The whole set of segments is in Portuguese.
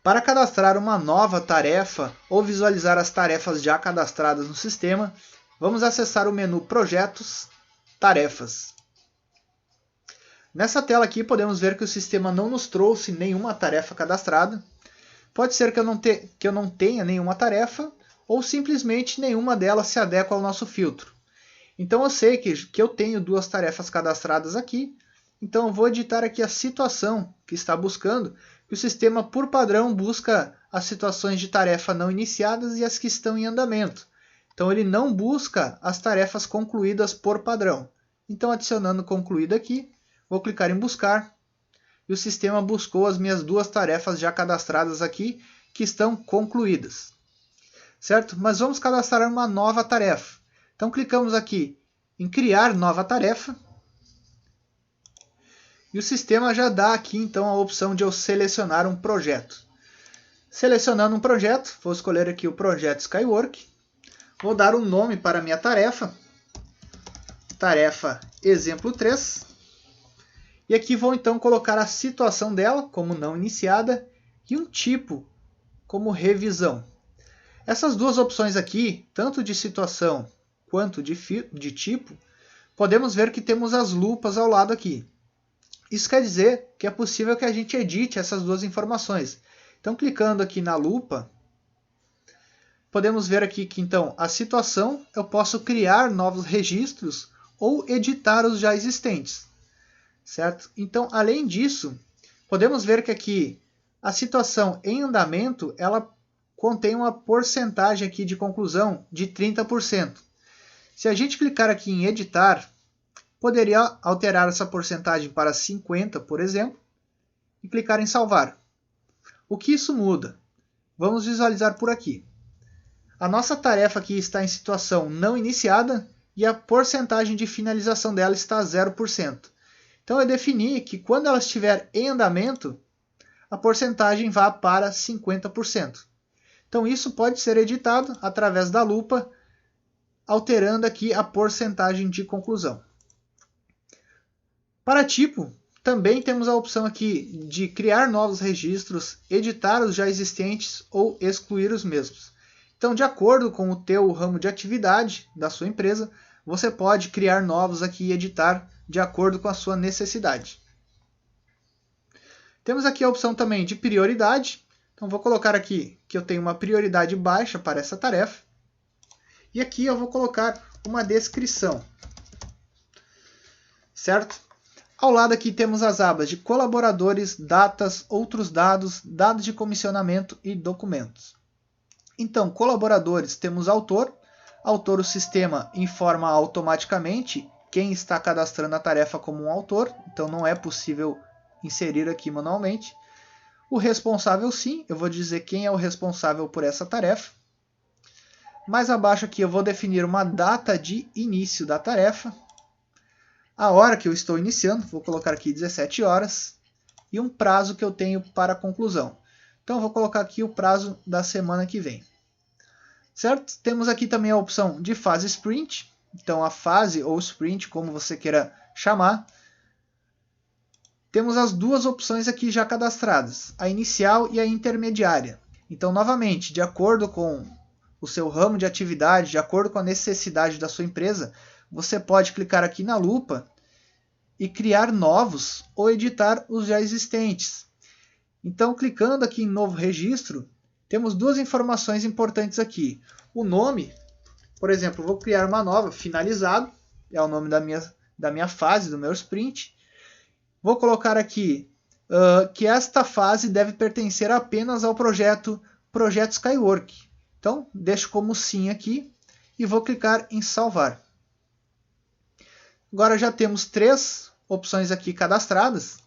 Para cadastrar uma nova tarefa ou visualizar as tarefas já cadastradas no sistema, vamos acessar o menu Projetos, Tarefas. Nessa tela aqui podemos ver que o sistema não nos trouxe nenhuma tarefa cadastrada. Pode ser que eu não tenha nenhuma tarefa ou simplesmente nenhuma delas se adequa ao nosso filtro. Então eu sei que eu tenho duas tarefas cadastradas aqui, então eu vou editar aqui a situação que está buscando, que o sistema por padrão busca as situações de tarefa não iniciadas e as que estão em andamento. Então ele não busca as tarefas concluídas por padrão. Então adicionando concluída aqui, vou clicar em buscar e o sistema buscou as minhas duas tarefas já cadastradas aqui que estão concluídas. Certo? Mas vamos cadastrar uma nova tarefa. Então clicamos aqui em criar nova tarefa. E o sistema já dá aqui então a opção de eu selecionar um projeto. Selecionando um projeto, vou escolher aqui o projeto Skywork. Vou dar um nome para a minha tarefa. Tarefa exemplo 3. E aqui vou então colocar a situação dela como não iniciada e um tipo como revisão. Essas duas opções aqui, tanto de situação quanto de tipo, podemos ver que temos as lupas ao lado aqui. Isso quer dizer que é possível que a gente edite essas duas informações. Então, clicando aqui na lupa, podemos ver aqui que então a situação eu posso criar novos registros ou editar os já existentes. Certo? Então, além disso, podemos ver que aqui a situação em andamento ela contém uma porcentagem aqui de conclusão de 30%. Se a gente clicar aqui em editar, poderia alterar essa porcentagem para 50%, por exemplo, e clicar em salvar. O que isso muda? Vamos visualizar por aqui. A nossa tarefa aqui está em situação não iniciada e a porcentagem de finalização dela está a 0%. Então eu defini que quando ela estiver em andamento, a porcentagem vá para 50%. Então isso pode ser editado através da lupa, alterando aqui a porcentagem de conclusão. Para tipo, também temos a opção aqui de criar novos registros, editar os já existentes ou excluir os mesmos. Então, de acordo com o teu ramo de atividade da sua empresa, você pode criar novos aqui e editar de acordo com a sua necessidade. Temos aqui a opção também de prioridade. Então, vou colocar aqui que eu tenho uma prioridade baixa para essa tarefa. E aqui eu vou colocar uma descrição. Certo? Ao lado aqui temos as abas de colaboradores, datas, outros dados, dados de comissionamento e documentos. Então, colaboradores, temos autor. Autor, o sistema informa automaticamente quem está cadastrando a tarefa como um autor. Então, não é possível inserir aqui manualmente. O responsável, sim. Eu vou dizer quem é o responsável por essa tarefa. Mais abaixo aqui eu vou definir uma data de início da tarefa. A hora que eu estou iniciando, vou colocar aqui 17 horas. E um prazo que eu tenho para a conclusão. Então, eu vou colocar aqui o prazo da semana que vem. Certo? Temos aqui também a opção de fase sprint. Então, a fase ou sprint, como você queira chamar. Temos as duas opções aqui já cadastradas, a inicial e a intermediária. Então, novamente, de acordo com o seu ramo de atividade, de acordo com a necessidade da sua empresa, você pode clicar aqui na lupa e criar novos ou editar os já existentes. Então, clicando aqui em novo registro, temos duas informações importantes aqui. O nome, por exemplo, vou criar uma nova, finalizado, é o nome da minha fase, do meu sprint. Vou colocar aqui que esta fase deve pertencer apenas ao projeto Skywork. Então, deixo como sim aqui e vou clicar em salvar. Agora já temos 3 opções aqui cadastradas.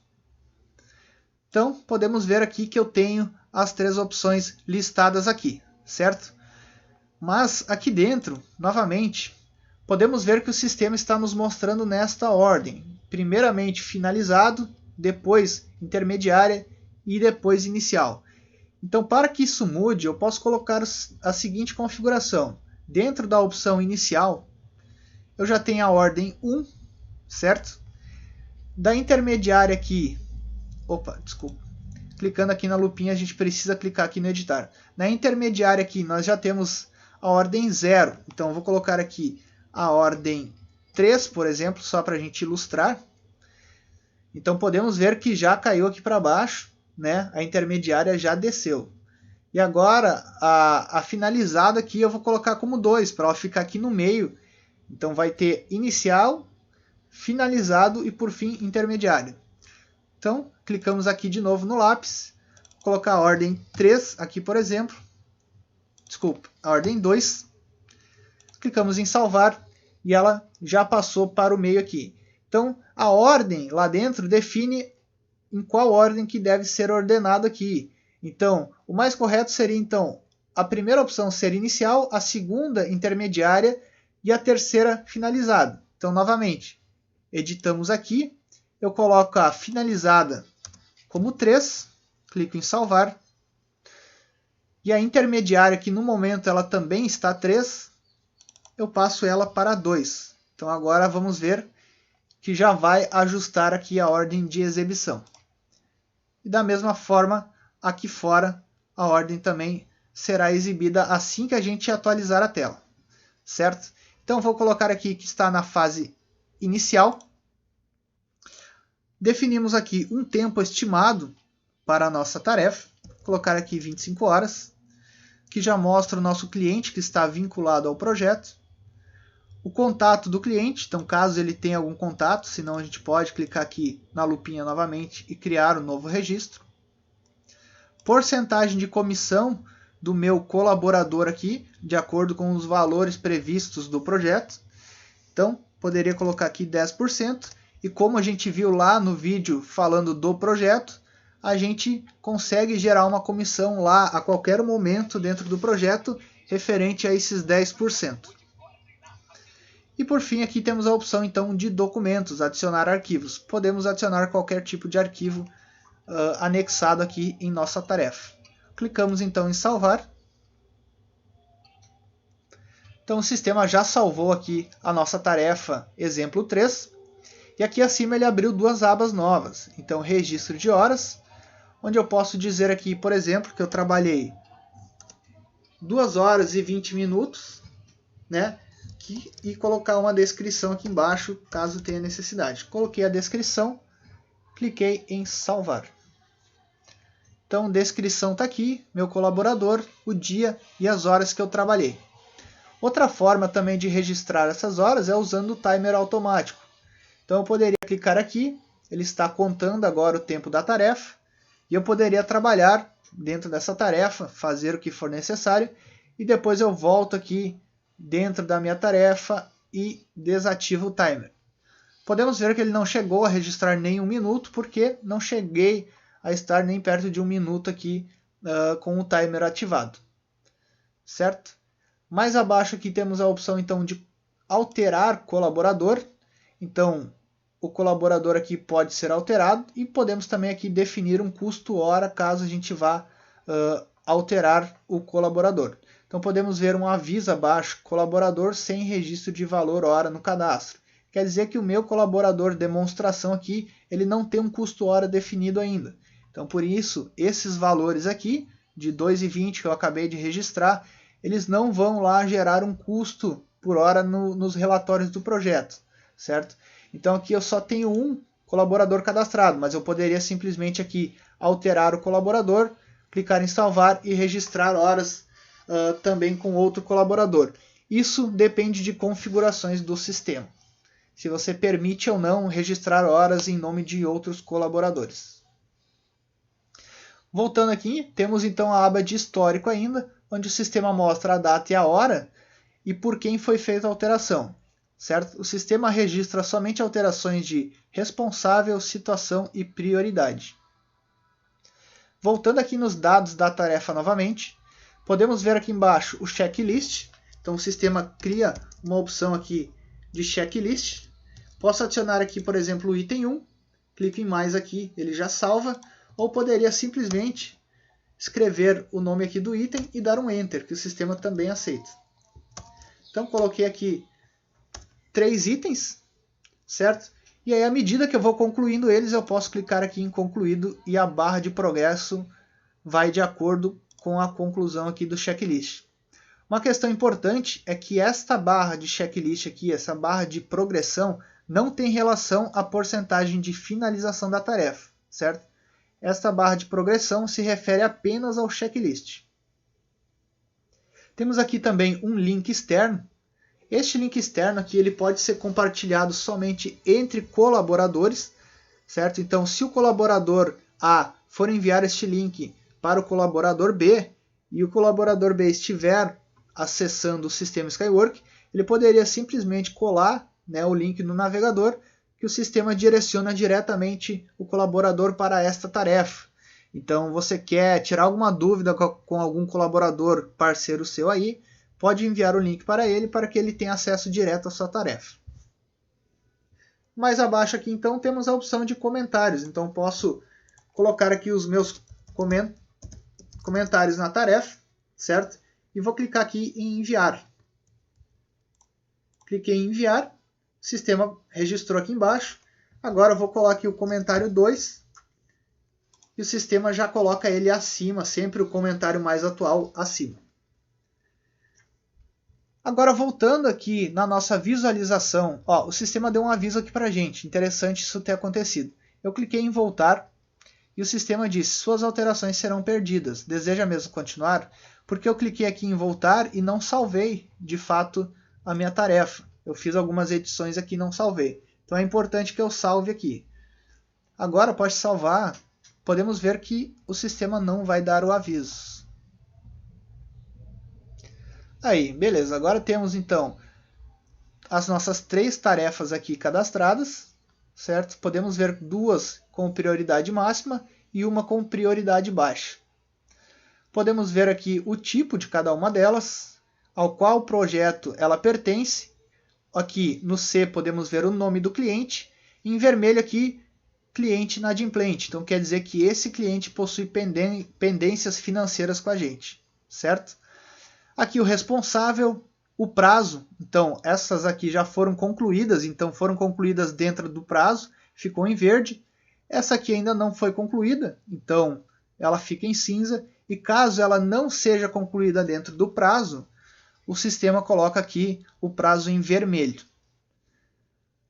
Então, podemos ver aqui que eu tenho as 3 opções listadas aqui, certo? Mas aqui dentro, novamente, podemos ver que o sistema está nos mostrando nesta ordem. Primeiramente finalizado, depois intermediária e depois inicial. Então, para que isso mude, eu posso colocar a seguinte configuração. Dentro da opção inicial, eu já tenho a ordem 1, certo? Da intermediária aqui, clicando aqui na lupinha, a gente precisa clicar aqui no editar. Na intermediária aqui, nós já temos a ordem 0. Então, eu vou colocar aqui a ordem 3, por exemplo, só para a gente ilustrar. Então, podemos ver que já caiu aqui para baixo, né? A intermediária já desceu. E agora, a finalizada aqui eu vou colocar como 2, para ela ficar aqui no meio. Então, vai ter inicial, finalizado e, por fim, intermediário. Então, clicamos aqui de novo no lápis, vou colocar a ordem 3 aqui, por exemplo. Desculpa, a ordem 2. Clicamos em salvar e ela já passou para o meio aqui. Então, a ordem lá dentro define em qual ordem que deve ser ordenado aqui. Então, o mais correto seria, então, a primeira opção ser inicial, a segunda intermediária e a terceira finalizada. Então, novamente, editamos aqui, eu coloco a finalizada como 3, clico em salvar, e a intermediária, que no momento ela também está 3, eu passo ela para 2. Então, agora vamos ver que já vai ajustar aqui a ordem de exibição. E da mesma forma, aqui fora, a ordem também será exibida assim que a gente atualizar a tela, certo? Então, vou colocar aqui que está na fase inicial. Definimos aqui um tempo estimado para a nossa tarefa. Vou colocar aqui 25 horas, que já mostra o nosso cliente que está vinculado ao projeto. O contato do cliente, então caso ele tenha algum contato, senão a gente pode clicar aqui na lupinha novamente e criar um novo registro. Porcentagem de comissão do meu colaborador aqui, de acordo com os valores previstos do projeto. Então, poderia colocar aqui 10%, e como a gente viu lá no vídeo falando do projeto, a gente consegue gerar uma comissão lá a qualquer momento dentro do projeto referente a esses 10%. E por fim, aqui temos a opção então de documentos, adicionar arquivos. Podemos adicionar qualquer tipo de arquivo anexado aqui em nossa tarefa. Clicamos então em salvar. Então o sistema já salvou aqui a nossa tarefa exemplo 3. E aqui acima ele abriu duas abas novas. Então registro de horas, onde eu posso dizer aqui, por exemplo, que eu trabalhei 2 horas e 20 minutos, né? E colocar uma descrição aqui embaixo, caso tenha necessidade. Coloquei a descrição, cliquei em salvar. Então, descrição está aqui, meu colaborador, o dia e as horas que eu trabalhei. Outra forma também de registrar essas horas é usando o timer automático. Então, eu poderia clicar aqui, ele está contando agora o tempo da tarefa, e eu poderia trabalhar dentro dessa tarefa, fazer o que for necessário, e depois eu volto aqui dentro da minha tarefa e desativo o timer. Podemos ver que ele não chegou a registrar nem 1 minuto, porque não cheguei a estar nem perto de 1 minuto aqui com o timer ativado. Certo? Mais abaixo aqui temos a opção então de alterar colaborador. Então, o colaborador aqui pode ser alterado e podemos também aqui definir um custo hora caso a gente vá alterar o colaborador. Então podemos ver um aviso abaixo, colaborador sem registro de valor hora no cadastro. Quer dizer que o meu colaborador demonstração aqui, ele não tem um custo hora definido ainda. Então por isso, esses valores aqui, de 2,20 que eu acabei de registrar, eles não vão lá gerar um custo por hora nos relatórios do projeto, certo? Então aqui eu só tenho um colaborador cadastrado, mas eu poderia simplesmente aqui alterar o colaborador, clicar em salvar e registrar horas também com outro colaborador. Isso depende de configurações do sistema. Se você permite ou não registrar horas em nome de outros colaboradores. Voltando aqui, temos então a aba de histórico ainda, onde o sistema mostra a data e a hora e por quem foi feita a alteração. Certo? O sistema registra somente alterações de responsável, situação e prioridade. Voltando aqui nos dados da tarefa novamente, podemos ver aqui embaixo o checklist. Então o sistema cria uma opção aqui de checklist. Posso adicionar aqui, por exemplo, o item 1. Clico em mais aqui, ele já salva. Ou poderia simplesmente escrever o nome aqui do item e dar um Enter, que o sistema também aceita. Então coloquei aqui 3 itens, certo? E aí, à medida que eu vou concluindo eles, eu posso clicar aqui em concluído e a barra de progresso vai de acordo com a conclusão aqui do checklist. Uma questão importante é que esta barra de checklist aqui, essa barra de progressão, não tem relação à porcentagem de finalização da tarefa, certo? Esta barra de progressão se refere apenas ao checklist. Temos aqui também um link externo. Este link externo aqui ele pode ser compartilhado somente entre colaboradores, certo? Então, se o colaborador A for enviar este link para o colaborador B e o colaborador B estiver acessando o sistema Skywork, ele poderia simplesmente colar, né, o link no navegador, que o sistema direciona diretamente o colaborador para esta tarefa. Então, você quer tirar alguma dúvida com algum colaborador parceiro seu aí, pode enviar o link para ele para que ele tenha acesso direto à sua tarefa. Mais abaixo aqui, então, temos a opção de comentários. Então, posso colocar aqui os meus comentários na tarefa, certo? E vou clicar aqui em enviar. Cliquei em enviar, o sistema registrou aqui embaixo. Agora eu vou colocar aqui o comentário 2 e o sistema já coloca ele acima, sempre o comentário mais atual acima. Agora voltando aqui na nossa visualização, ó, o sistema deu um aviso aqui para a gente, interessante isso ter acontecido. Eu cliquei em voltar e o sistema disse, suas alterações serão perdidas, deseja mesmo continuar? Porque eu cliquei aqui em voltar e não salvei de fato a minha tarefa. Eu fiz algumas edições aqui e não salvei. Então é importante que eu salve aqui. Agora após salvar, podemos ver que o sistema não vai dar o aviso. Aí, beleza. Agora temos então as nossas 3 tarefas aqui cadastradas, certo? Podemos ver 2 com prioridade máxima e uma com prioridade baixa. Podemos ver aqui o tipo de cada uma delas, ao qual projeto ela pertence. Aqui no C podemos ver o nome do cliente. Em vermelho aqui, cliente inadimplente. Então quer dizer que esse cliente possui pendências financeiras com a gente, certo? Aqui o responsável, o prazo. Então essas aqui já foram concluídas, então foram concluídas dentro do prazo, ficou em verde. Essa aqui ainda não foi concluída, então ela fica em cinza. E caso ela não seja concluída dentro do prazo, o sistema coloca aqui o prazo em vermelho.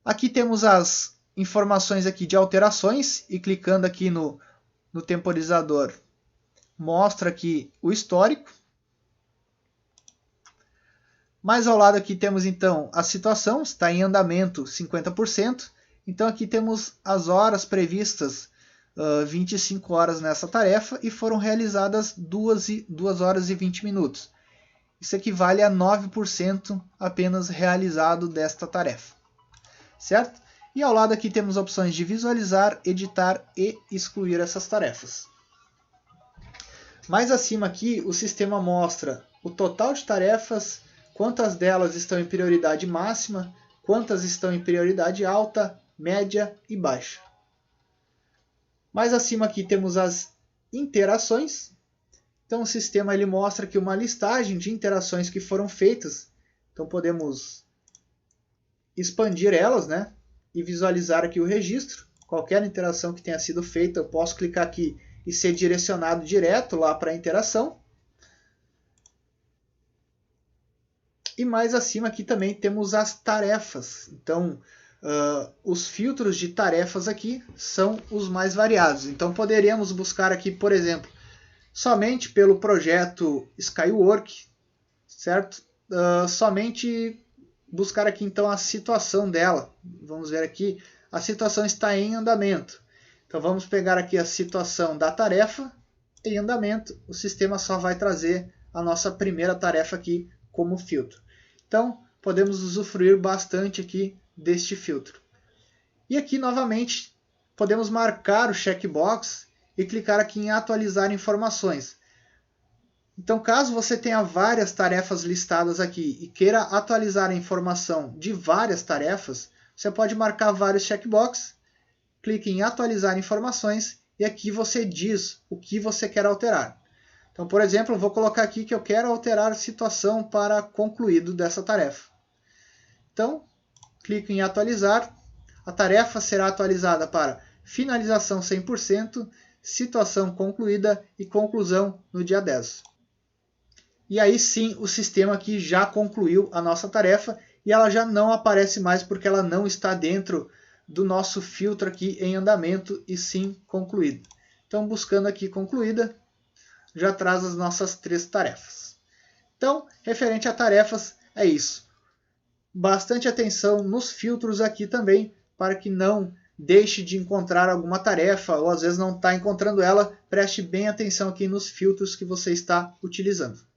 Aqui temos as informações aqui de alterações e clicando aqui no temporizador mostra aqui o histórico. Mais ao lado aqui temos então a situação, está em andamento 50%. Então aqui temos as horas previstas, 25 horas nessa tarefa e foram realizadas 2 horas e 20 minutos. Isso equivale a 9% apenas realizado desta tarefa, certo? E ao lado aqui temos opções de visualizar, editar e excluir essas tarefas. Mais acima aqui o sistema mostra o total de tarefas, quantas delas estão em prioridade máxima, quantas estão em prioridade alta, média e baixa. Mais acima aqui temos as interações. Então o sistema ele mostra aqui uma listagem de interações que foram feitas. Então podemos expandir elas, né? E visualizar aqui o registro. Qualquer interação que tenha sido feita, eu posso clicar aqui e ser direcionado direto lá para a interação. E mais acima aqui também temos as tarefas. Então, os filtros de tarefas aqui são os mais variados. Então, poderíamos buscar aqui, por exemplo, somente pelo projeto Skywork, certo? Somente buscar aqui, então, a situação dela. Vamos ver aqui, a situação está em andamento. Então, vamos pegar aqui a situação da tarefa em andamento. O sistema só vai trazer a nossa primeira tarefa aqui como filtro. Então, podemos usufruir bastante aqui deste filtro. E aqui, novamente, podemos marcar o checkbox e clicar aqui em atualizar informações. Então, caso você tenha várias tarefas listadas aqui e queira atualizar a informação de várias tarefas, você pode marcar vários checkboxes, clique em atualizar informações e aqui você diz o que você quer alterar. Então, por exemplo, eu vou colocar aqui que eu quero alterar a situação para concluído dessa tarefa. Então, clico em atualizar. a tarefa será atualizada para finalização 100%, situação concluída e conclusão no dia 10. E aí sim o sistema aqui já concluiu a nossa tarefa e ela já não aparece mais porque ela não está dentro do nosso filtro aqui em andamento e sim concluída. Então buscando aqui concluída, já traz as nossas 3 tarefas. Então, referente a tarefas, é isso. Bastante atenção nos filtros aqui também, para que não deixe de encontrar alguma tarefa, ou às vezes não está encontrando ela, preste bem atenção aqui nos filtros que você está utilizando.